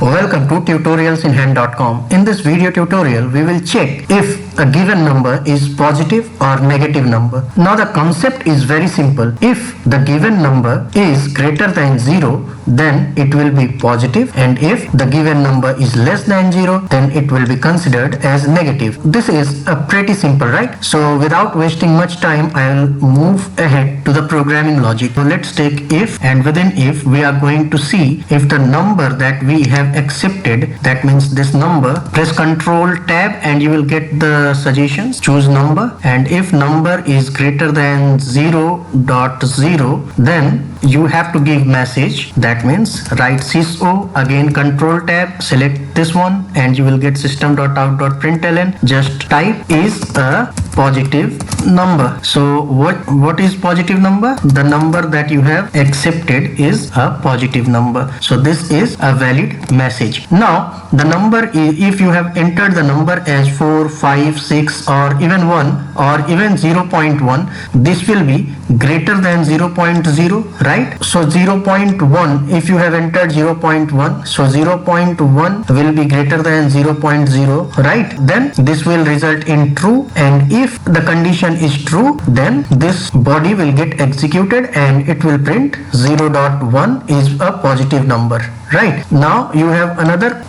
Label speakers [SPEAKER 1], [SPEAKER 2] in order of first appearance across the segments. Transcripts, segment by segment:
[SPEAKER 1] Welcome to tutorialsinhand.com. In this video tutorial, we will check if a given number is positive or negative number. Now the concept is very simple. If the given number is greater than 0, then it will be positive, and if the given number is less than 0, then it will be considered as negative. This is a pretty simple, right? So without wasting much time, I will move ahead to the programming logic. So let's take if, and within if we are going to see if the number that we have accepted, that means this number, press Ctrl tab and you will get the suggestions. Choose number, and if number is greater than 0.0, then you have to give message. That means write sys-o, again Ctrl tab, select this one, and you will get system.out.println. Just type is a positive number. So what is positive number? The number that you have accepted is a positive number. So this is a valid message. Now the number, if you have entered the number as 4, 5, 6 or even 1 or even 0.1, this will be greater than 0.0, right? So 0.1, if you have entered 0.1, so 0.1 will be greater than 0.0, right? Then this will result in true, and if the condition is true, then this body will get executed and it will print 0.1 is a positive number. Right, now you have another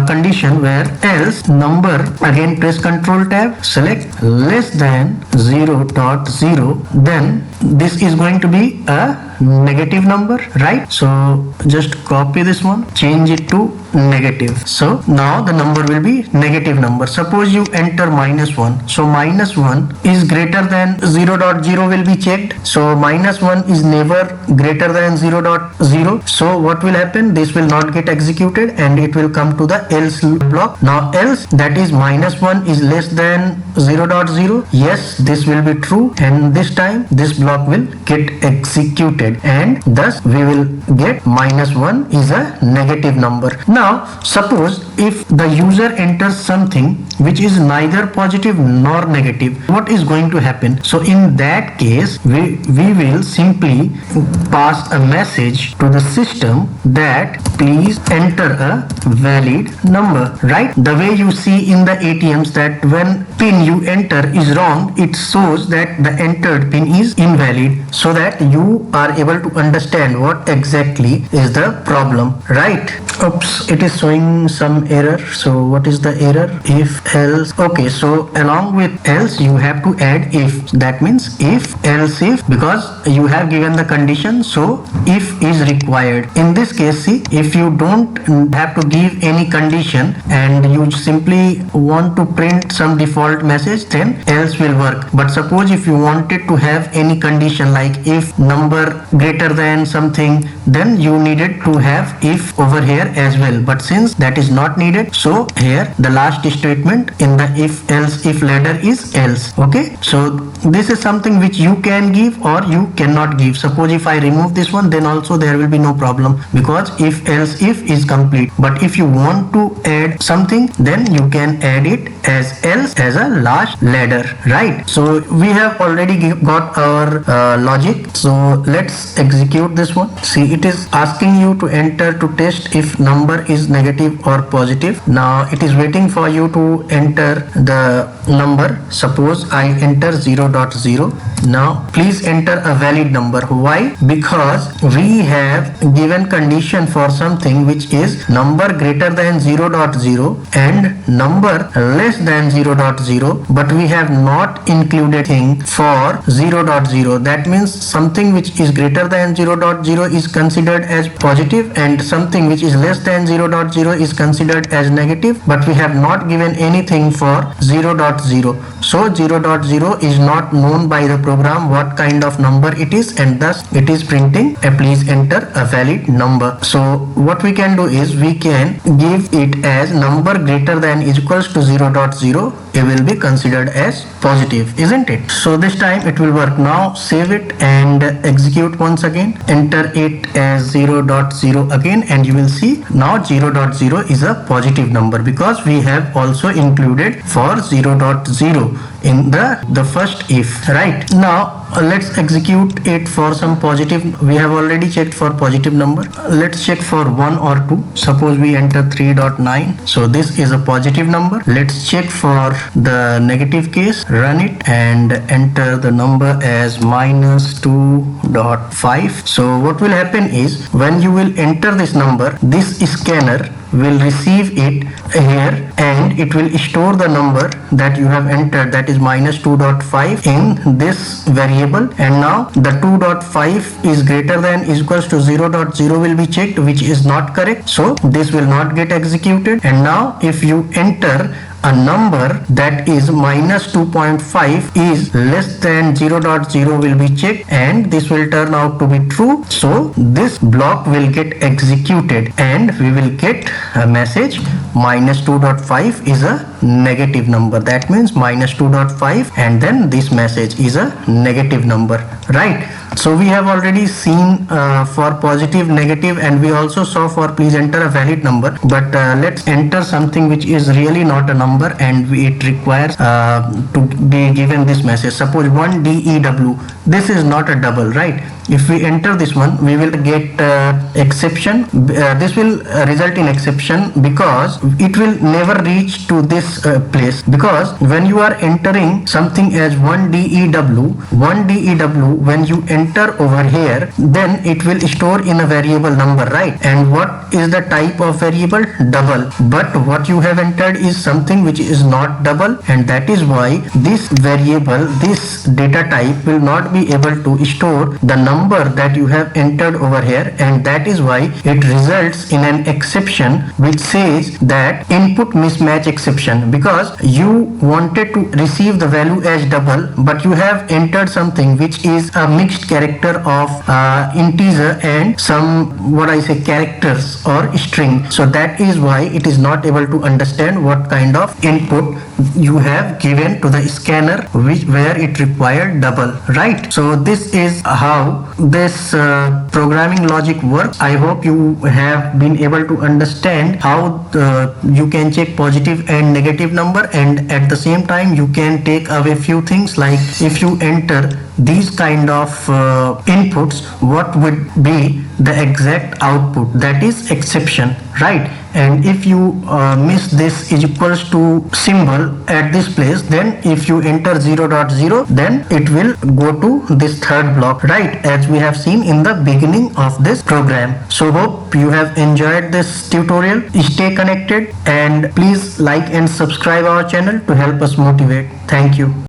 [SPEAKER 1] condition where else number, again press Ctrl tab, select less than 0.0, then this is going to be a negative number, right? So just copy this one, change it to negative. So now the number will be negative number. Suppose you enter -1, so -1 is greater than 0.0 will be checked. So -1 is never greater than 0.0. So what will happen? This will not get executed and it will come to the else block. Now else, that is -1 is less than 0.0. Yes, this will be true, and this time this block will get executed, and thus we will get -1 is a negative number. Now suppose if the user enters something which is neither positive nor negative, what is going to happen? So in that case we will simply pass a message to the system that please enter a valid number, right? The way you see in the ATMs that when pin you enter is wrong, it shows that the entered pin is invalid, so that you are able to understand what exactly is the problem, right? Oops, it is showing some error. So what is the error? If else. Okay, so along with else you have to add if. That means if else if, because you have given the condition, so if is required. In this case, see, if you don't have to give any condition and you simply want to print some default message, then else will work. But suppose if you wanted to have any condition like if number greater than something, then you needed to have if over here as well. But since that is not needed, so here the last statement in the if else if ladder is else. Okay, so this is something which you can give or you cannot give. Suppose if I remove this one, then also there will be no problem, because if else if is complete. But if you want to add something, then you can add it as else as a last ladder, right? So we have already got our logic. So let's execute this one. See, it is asking you to enter to test if number is negative or positive. Now it is waiting for you to enter the number. Suppose I enter 0.0. Now please enter a valid number. Why? Because we have given condition for something which is number greater than 0.0 and number less than 0.0, but we have not included thing for 0.0. That means something which is greater than 0.0 is considered as positive and something which is less than 0.0 is considered as negative, but we have not given anything for 0.0. So 0.0 is not known by the program what kind of number it is, and thus it is printing a please enter a valid number. So what we can do is we can give it as number greater than is equals to 0.0. It will be considered as positive, isn't it? So this time it will work. Now save it and execute once again. Enter it as 0.0 again, and you will see now 0.0 is a positive number because we have also included for 0.0. in the first if. Right, now let's execute it for some positive. We have already checked for positive number. Let's check for 1 or 2. Suppose we enter 3.9. So this is a positive number. Let's check for the negative case. Run it and enter the number as minus 2.5. So what will happen is, when you will enter this number, this scanner will receive it here and it will store the number that you have entered, that is minus 2.5, in this variable. And now the 2.5 is greater than equals to 0.0 will be checked, which is not correct, so this will not get executed. And now if you enter a number that is minus 2.5 is less than 0.0 will be checked, and this will turn out to be true. So this block will get executed and we will get a message minus 2.5 is a negative number. That means minus 2.5 and then this message is a negative number, right? So we have already seen for positive, negative, and we also saw for please enter a valid number. But let's enter something which is really not a number and it requires to be given this message. Suppose 1DEW. This is not a double, right? If we enter this one, we will get exception. This will result in exception because it will never reach to this place, because when you are entering something as 1DEW, when you enter over here, then it will store in a variable number, right? And what is the type of variable? Double. But what you have entered is something which is not double, and that is why this variable, this data type will not be able to store the number that you have entered over here, and that is why it results in an exception which says that input mismatch exception, because you wanted to receive the value as double but you have entered something which is a mixed character of integer and some characters or string. So that is why it is not able to understand what kind of input you have given to the scanner where it required double, right? So this is how this programming logic works. I hope you have been able to understand how you can check positive and negative number, and at the same time you can take away few things, like if you enter these kind of inputs, what would be the exact output, that is exception, right? And if you miss this is equals to symbol at this place, then if you enter 0.0, then it will go to this third block, right, as we have seen in the beginning of this program. So hope you have enjoyed this tutorial. Stay connected and please like and subscribe our channel to help us motivate. Thank you.